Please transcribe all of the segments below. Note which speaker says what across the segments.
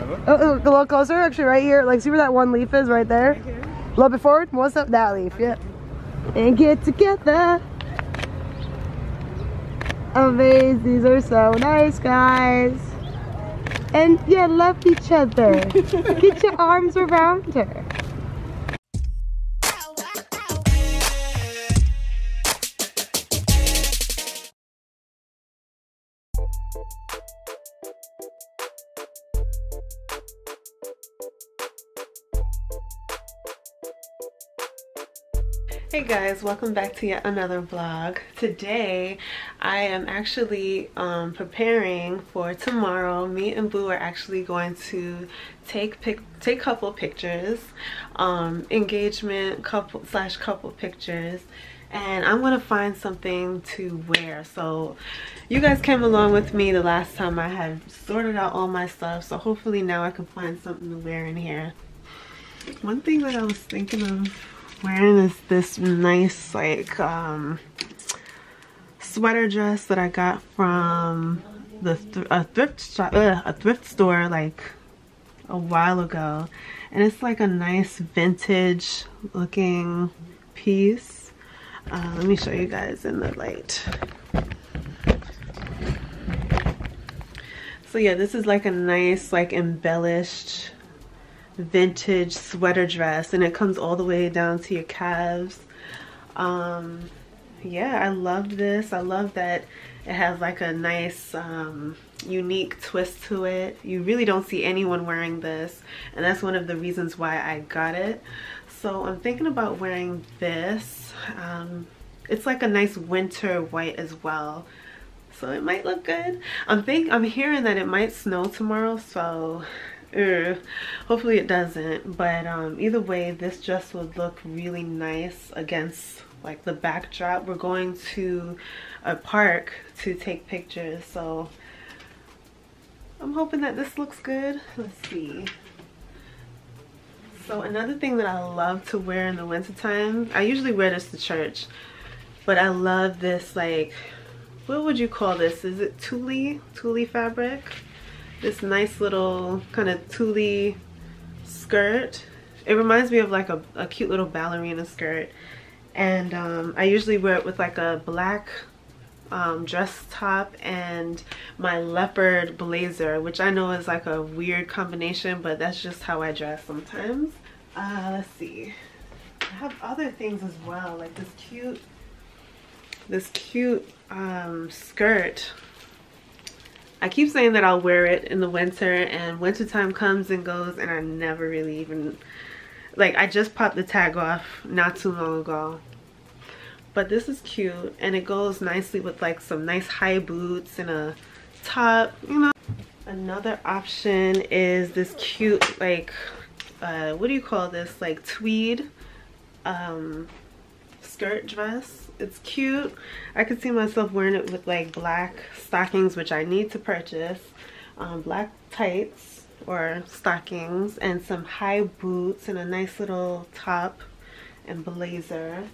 Speaker 1: Oh, a little closer, actually, right here. Like, see where that one leaf is right there?
Speaker 2: Right here?
Speaker 1: A little bit forward. What's up? That leaf, yeah. And get together. Amazing. These are so nice, guys. And you love each other. Get your arms around her.
Speaker 2: Hey guys, welcome back to yet another vlog. Today I am actually preparing for tomorrow. Me and Boo are actually going to take couple pictures, engagement couple pictures, and I'm gonna find something to wear. So you guys came along with me the last time I had sorted out all my stuff, so hopefully now I can find something to wear in here. One thing that I was thinking of wearing is this nice like sweater dress that I got from a thrift store like a while ago, and it's like a nice vintage looking piece. Let me show you guys in the light. So yeah, this is like a nice like embellished vintage sweater dress, and it comes all the way down to your calves. Yeah, I love this. I love that it has like a nice unique twist to it. You really don't see anyone wearing this, and that's one of the reasons why I got it. So I'm thinking about wearing this. It's like a nice winter white as well, so it might look good. I'm hearing that it might snow tomorrow, so hopefully it doesn't, but either way, this dress would look really nice against like the backdrop. We're going to a park to take pictures, so I'm hoping that this looks good. Let's see. So another thing that I love to wear in the wintertime, I usually wear this to church, but I love this, like, what would you call this? Is it tulle fabric? This nice little kind of tulle skirt. It reminds me of like a cute little ballerina skirt, and I usually wear it with like a black dress top and my leopard blazer, which I know is like a weird combination, but that's just how I dress sometimes. Let's see, I have other things as well, like this cute skirt. I keep saying that I'll wear it in the winter, and wintertime comes and goes, and I never really even, like, I just popped the tag off not too long ago. But this is cute, and it goes nicely with like some nice high boots and a top, you know. Another option is this cute, like, what do you call this? Like tweed skirt dress. It's cute. I could see myself wearing it with like black stockings, which I need to purchase, black tights or stockings, and some high boots and a nice little top and blazer.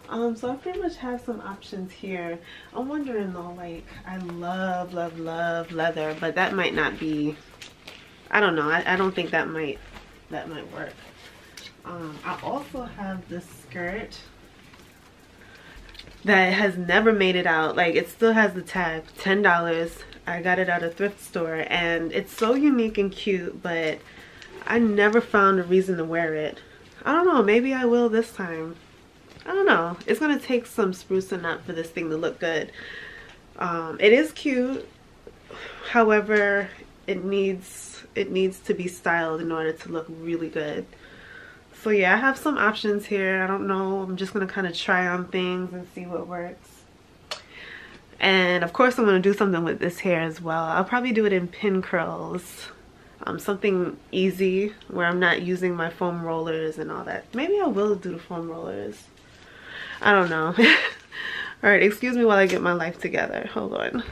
Speaker 2: So I pretty much have some options here. I'm wondering though, like, I love leather, but that might not be, I don't know, I don't think that might work. I also have this skirt that has never made it out. Like, it still has the tag, $10. I got it at a thrift store, and it's so unique and cute, but I never found a reason to wear it. I don't know, maybe I will this time. I don't know. It's gonna take some sprucing up for this thing to look good. It is cute, however, it needs to be styled in order to look really good. So yeah, I have some options here. I don't know, I'm just gonna kind of try on things and see what works. And of course I'm gonna do something with this hair as well. I'll probably do it in pin curls, something easy where I'm not using my foam rollers and all that. Maybe I will do the foam rollers, I don't know. All right, excuse me while I get my life together. Hold on.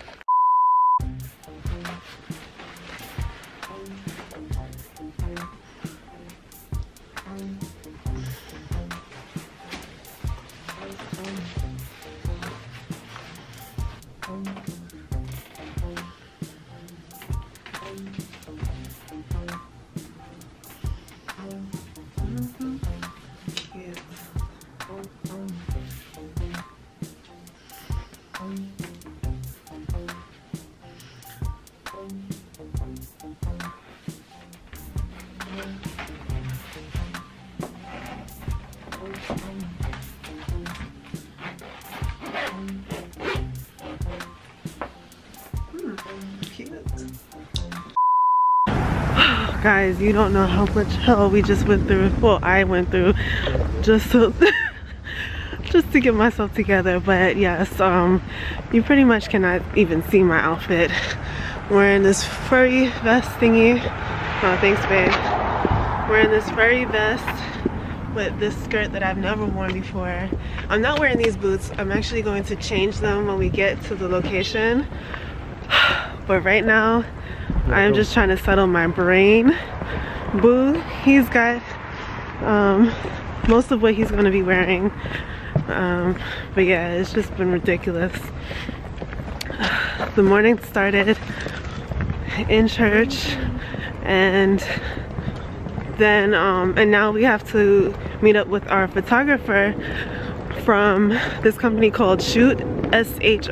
Speaker 2: Guys, you don't know how much hell we just went through. Well, I went through just to just to get myself together. But yes, you pretty much cannot even see my outfit. Wearing this furry vest thingy. Oh, thanks, babe. Wearing this furry vest with this skirt that I've never worn before. I'm not wearing these boots. I'm actually going to change them when we get to the location. But right now, I'm just trying to settle my brain. Boo, he's got most of what he's going to be wearing. But yeah, it's just been ridiculous. The morning started in church, and then and now we have to meet up with our photographer from this company called SHOOTT, S-H-O-O-T-T.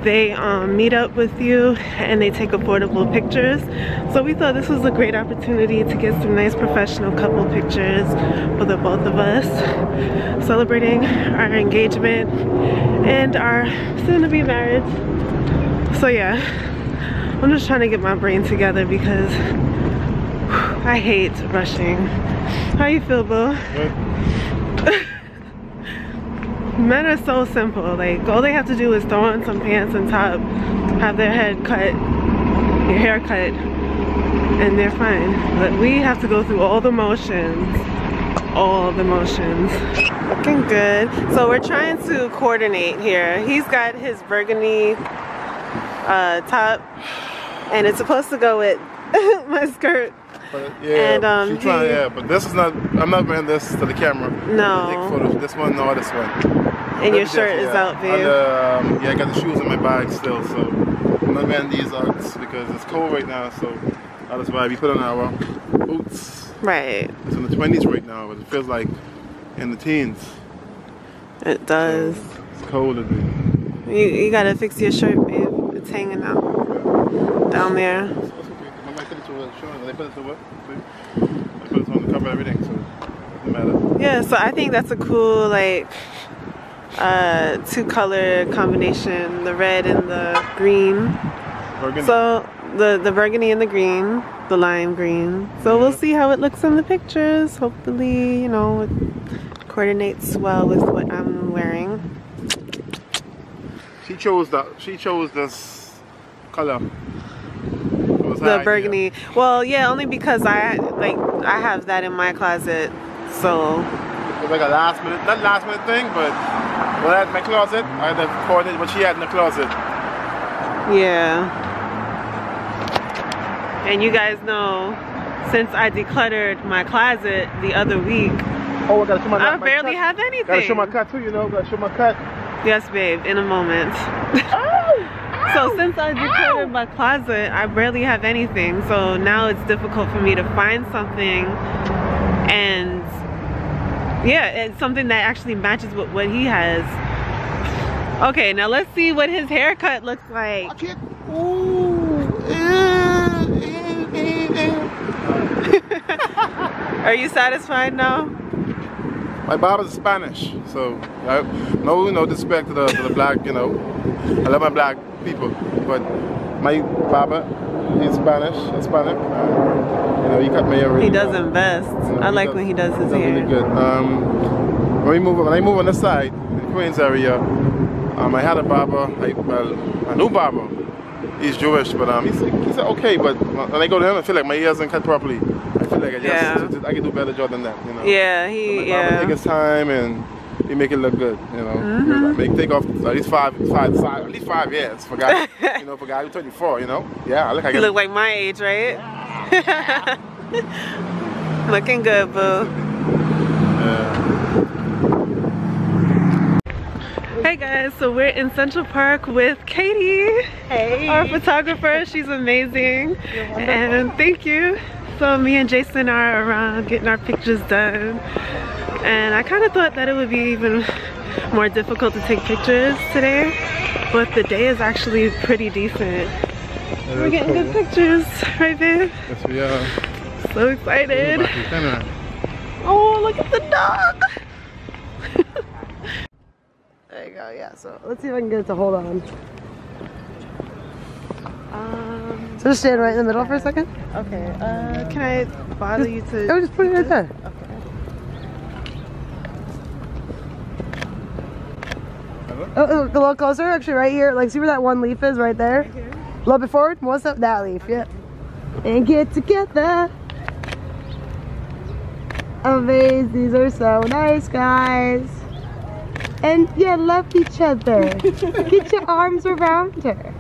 Speaker 2: They meet up with you and they take affordable pictures. So we thought this was a great opportunity to get some nice professional couple pictures for the both of us, celebrating our engagement and our soon-to-be marriage. So yeah, I'm just trying to get my brain together because I hate rushing. How you feel, boo? Men are so simple. Like, all they have to do is throw on some pants and top, have their head cut, your hair cut, and they're fine. But we have to go through all the motions. All the motions. Looking good. So we're trying to coordinate here. He's got his burgundy top, and it's supposed to go with my skirt.
Speaker 3: But yeah,
Speaker 2: and
Speaker 3: she's trying, yeah, but this is not, I'm not wearing this to the camera.
Speaker 2: No.
Speaker 3: Take photos. This one, no, this one.
Speaker 2: And your shirt is out, babe.
Speaker 3: Yeah, I got the shoes in my bag still, so I'm not wearing these Uggs because it's cold right now, so that's why we put on our boots.
Speaker 2: Right.
Speaker 3: It's in the 20s right now, but it feels like in the teens.
Speaker 2: It does.
Speaker 3: So it's cold in there.
Speaker 2: You gotta fix your shirt, babe. It's hanging out down there.
Speaker 3: They put it to what? They put it on the cover of everything, so it doesn't matter.
Speaker 2: Yeah, so I think that's a cool, like, two-color combination, the red and the green.
Speaker 3: Burgundy.
Speaker 2: So the burgundy and the green, the lime green. So we'll see how it looks in the pictures. Hopefully, you know, it coordinates well with what I'm wearing.
Speaker 3: She chose this color.
Speaker 2: The burgundy. Yeah. Well, yeah, only because I have that in my closet, so.
Speaker 3: It was like a last minute, not last minute thing, but when I had in my closet, I had to coordinate what she had in the closet.
Speaker 2: Yeah. And you guys know, since I decluttered my closet the other week,
Speaker 3: oh, I gotta show my
Speaker 2: I barely have anything.
Speaker 3: Gotta show my cut too, you know. Gotta show my cut.
Speaker 2: Yes, babe. In a moment. So since I decluttered my closet, I barely have anything. So now it's difficult for me to find something, and yeah, it's something that actually matches with what he has. Okay, now let's see what his haircut looks like. Are you satisfied now?
Speaker 3: My barber's Spanish, so no disrespect to the black, you know. I love my black people, but my barber, he's Spanish, Hispanic. You know, he cut my hair really
Speaker 2: He does
Speaker 3: well.
Speaker 2: invest.
Speaker 3: You know,
Speaker 2: I like when he does his hair.
Speaker 3: Really good. When I move on this side, in the Queens area, I had a barber, a new barber. He's Jewish, but he's okay. But when I go to him, I feel like my ears aren't cut properly. I feel like I can do a better job than that. You know.
Speaker 2: Yeah,
Speaker 3: so my barber take his time and he make it look good. You know, take off at least five years for guy. You know, for guy who's 24. You know, yeah.
Speaker 2: You look like my age, right? Yeah. Looking good, boo. Hey guys, so we're in Central Park with Katie, our photographer. She's amazing, and thank you. So me and Jason are around getting our pictures done, and I kind of thought that it would be even more difficult to take pictures today, but the day is actually pretty decent. We're getting good pictures, right babe?
Speaker 3: Yes we are.
Speaker 2: So excited. Oh, look at the dog.
Speaker 1: There you go, yeah, so let's see if I can get it to hold on. So just stand right in the middle for a second.
Speaker 2: Okay. Can I bother you to?
Speaker 1: Oh, just put it right there.
Speaker 2: Okay.
Speaker 1: Oh, a little closer, actually, right here. Like, see where that one leaf is, right there.
Speaker 2: Right here?
Speaker 1: A little bit forward. What's up, that leaf? Yep. And get together. Amazing. These are so nice, guys. And yeah, love each other. Get your arms around her.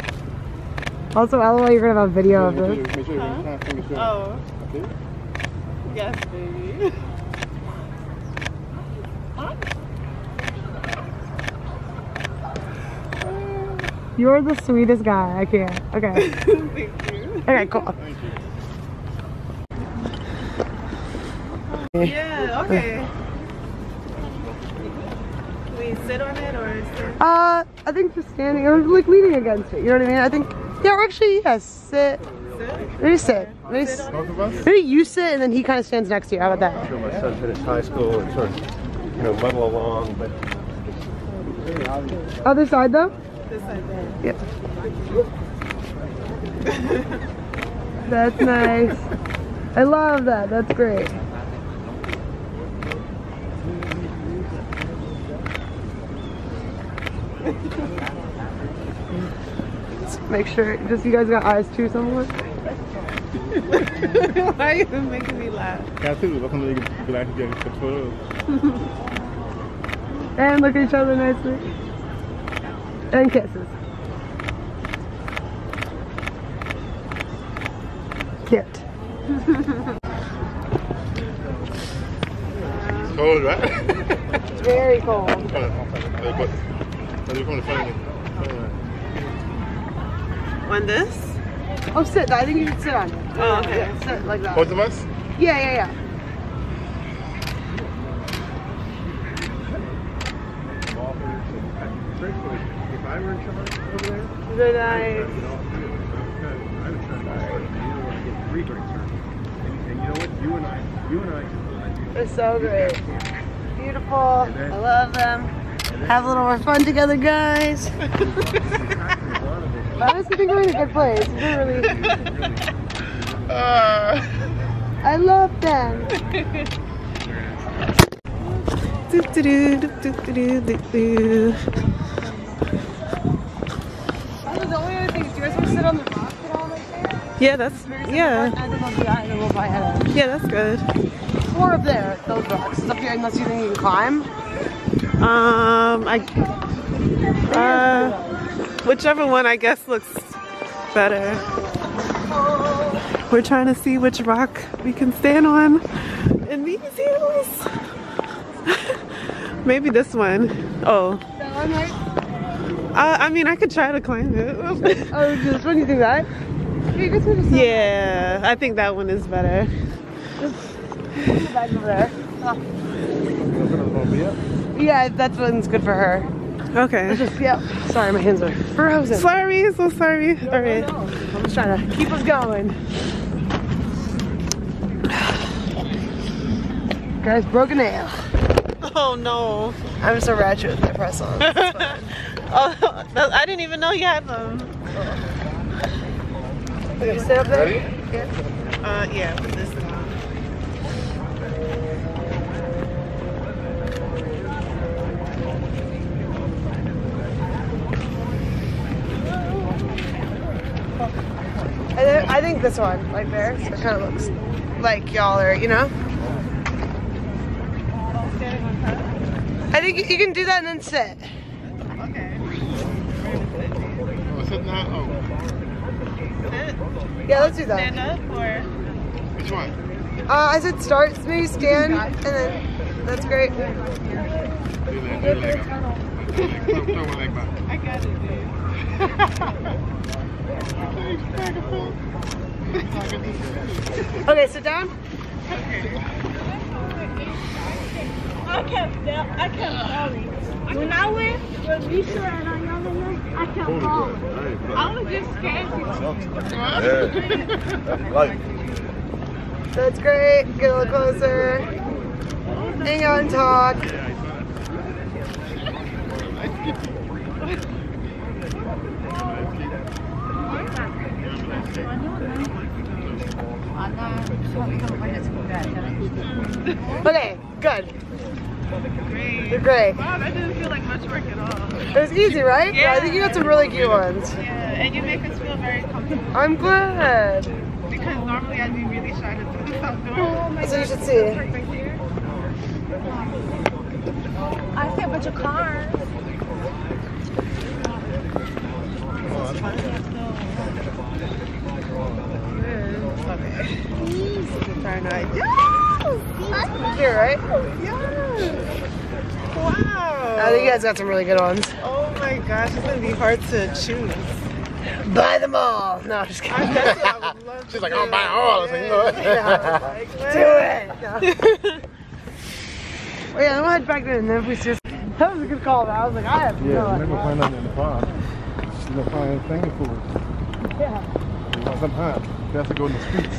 Speaker 1: Also, LOL, you're gonna have a video of this.
Speaker 2: Huh? Oh. Yes, baby.
Speaker 1: You're the sweetest guy. I can't. Okay.
Speaker 2: Thank you.
Speaker 1: Okay, cool.
Speaker 2: Yeah, okay. We sit on it or sit?
Speaker 1: I think just standing or like leaning against it. You know what I mean? I think. Yeah, or actually, yes. Sit.
Speaker 2: Sit?
Speaker 1: Maybe sit. Maybe,
Speaker 3: Both of us?
Speaker 1: maybe you sit and then he kind of stands next to you. How about that?
Speaker 4: I'm sure my son finished high school and sort of, you know, muddle along, but
Speaker 1: Other side though?
Speaker 2: This side there.
Speaker 1: Yep. That's nice. I love that. That's great. Just make sure. Just you guys got eyes too, somewhere.
Speaker 2: Why are you making me laugh?
Speaker 3: Ja, tuurlijk. We gaan er gelijk op je foto.
Speaker 1: And look at each other nicely. And kisses. Cute.
Speaker 3: It's cold, right?
Speaker 1: It's very cold.
Speaker 2: On this?
Speaker 1: Oh, sit. I think you should sit on it.
Speaker 2: Oh, okay.
Speaker 1: Yeah, sit like that.
Speaker 3: Both of us?
Speaker 1: Yeah, yeah, yeah.
Speaker 4: if I were in charge over there,
Speaker 1: Very nice.
Speaker 4: I would try to get 3 drinks. And you know what? You and I
Speaker 1: They're so great. Beautiful. I love them. Have a little more fun together, guys. I honestly think we're in a good place. We're really. I love them. The only other thing is, do you guys want to sit on the rock at all right there?
Speaker 2: Yeah, that's yeah.
Speaker 1: Yeah,
Speaker 2: Yeah, that's good.
Speaker 1: or up there, those rocks. It's up here unless you think you can climb.
Speaker 2: Whichever one I guess looks better. We're trying to see which rock we can stand on in these hills. Maybe this one. Oh.
Speaker 1: That one, right?
Speaker 2: I mean, I could try to climb it.
Speaker 1: Oh, this one, you think that? Yeah, you guys can just
Speaker 2: Yeah, I think that one is better.
Speaker 1: the bag over there. Yeah, that one's good for her.
Speaker 2: Okay.
Speaker 1: It's just, yeah. Sorry, my hands are frozen.
Speaker 2: Sorry, so sorry. All right.
Speaker 1: I'm just trying to keep us going. Guys, broken nail.
Speaker 2: Oh no.
Speaker 1: I'm so ratchet with my press on.
Speaker 2: Oh, I didn't even know you had them.
Speaker 1: Okay, sit up there.
Speaker 2: Yeah. Yeah, put this one.
Speaker 1: I think this one, right there. So it kind of looks like y'all are, you know? I think you can do that and then sit.
Speaker 2: Okay.
Speaker 3: Oh, sit now? Oh.
Speaker 2: Sit?
Speaker 1: Yeah, let's do that.
Speaker 2: Stand up or?
Speaker 3: Which one?
Speaker 1: I said start, maybe stand, and then that's great.
Speaker 3: Do your leg up. Throw my leg back.
Speaker 2: I got it, dude.
Speaker 1: Okay, sit down.
Speaker 5: I kept falling. When I went with Lisa and Ayana, I kept falling. I was just scared.
Speaker 1: That's great. Get a little closer. Hang out and talk. Okay, good.
Speaker 2: Great.
Speaker 1: You're great.
Speaker 2: Wow, that didn't feel like much work at all.
Speaker 1: It was easy, right?
Speaker 2: Yeah.
Speaker 1: I think you got some really cute ones.
Speaker 2: Yeah, and you make us feel very comfortable.
Speaker 1: I'm glad.
Speaker 2: Because normally I'd be really shy to do this outdoors.
Speaker 1: So you should see.
Speaker 5: I see a bunch of cars.
Speaker 1: Here, right?
Speaker 2: Yes! Wow!
Speaker 1: I think you guys got some really good ones.
Speaker 2: Oh my gosh, it's gonna be hard to choose.
Speaker 1: Buy them all. No, I'm just kidding.
Speaker 2: That's what I would love to
Speaker 3: She's like,
Speaker 2: do.
Speaker 3: I'm buying all. It's like, you know what?
Speaker 1: Do it. No. Well, yeah, then we'll head back in and then if we just... That was a good call, though. I was like, I have to
Speaker 3: Yeah, you're not gonna find nothing in the park. You're gonna find things for it.
Speaker 1: Yeah.
Speaker 3: You want something hot, you have to go in the streets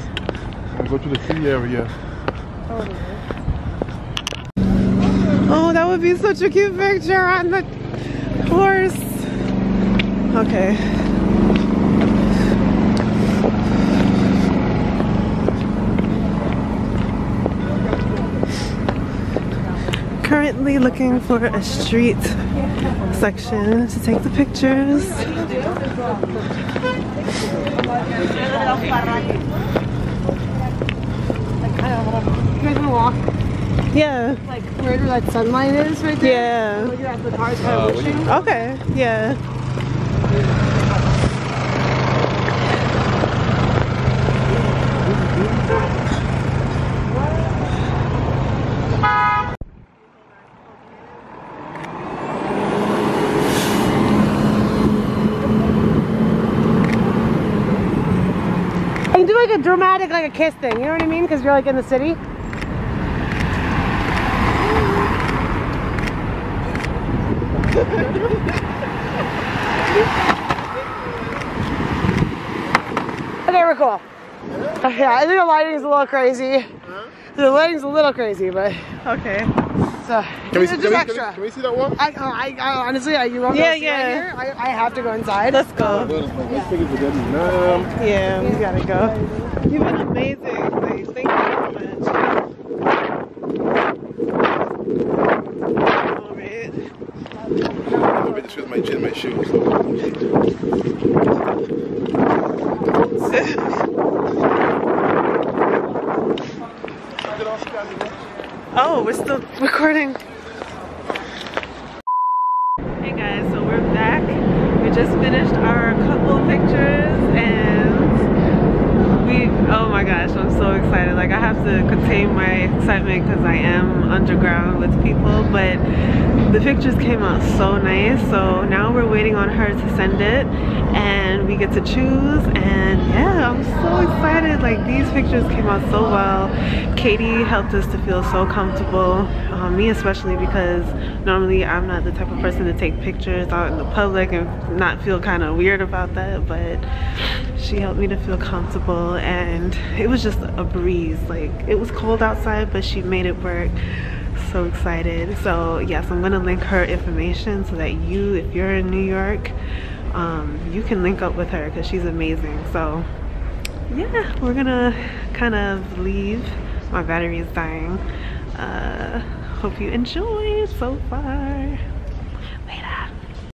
Speaker 3: and go to the sea area.
Speaker 2: Oh, that would be such a cute picture on the horse. Okay. Currently looking for a street section to take the pictures.
Speaker 1: You guys wanna walk?
Speaker 2: Yeah.
Speaker 1: Like, where that sunlight is right there?
Speaker 2: Yeah.
Speaker 1: Look at the cars kind of wishing.
Speaker 2: Okay. Yeah.
Speaker 1: And do like a dramatic, like a kiss thing, you know what I mean? Because you're like in the city. Okay, we're cool. Yeah, I think the lighting's a little crazy. The lighting's a little crazy, but
Speaker 2: Okay.
Speaker 1: so
Speaker 3: Can we,
Speaker 1: it's
Speaker 3: can,
Speaker 1: just
Speaker 3: we,
Speaker 1: extra.
Speaker 3: can we see that one?
Speaker 1: I honestly, you won't
Speaker 2: Yeah,
Speaker 1: go see
Speaker 2: yeah.
Speaker 1: right here. I have to go inside.
Speaker 2: Let's go.
Speaker 3: Let's take it to them.
Speaker 2: Yeah, we gotta go. You've been amazing. Like, thank you so much.
Speaker 3: Alright. This was my chin, my shoes.
Speaker 2: Oh, we're still recording. Hey guys, so we're back. We just finished our couple pictures and oh my gosh, I'm so excited. Like, I have to contain my excitement because I am underground with people, but the pictures came out so nice. So now we're waiting on her to send it and we get to choose, and yeah, I'm so excited. Like, these pictures came out so well. Katie helped us to feel so comfortable, me especially, because normally I'm not the type of person to take pictures out in the public and not feel kind of weird about that, but she helped me to feel comfortable, and it was just a breeze. Like, it was cold outside, but she made it work. So excited. So yes, I'm gonna link her information so that you, if you're in New York, you can link up with her because she's amazing. So yeah, we're gonna kind of leave. My battery is dying. Hope you enjoy so far.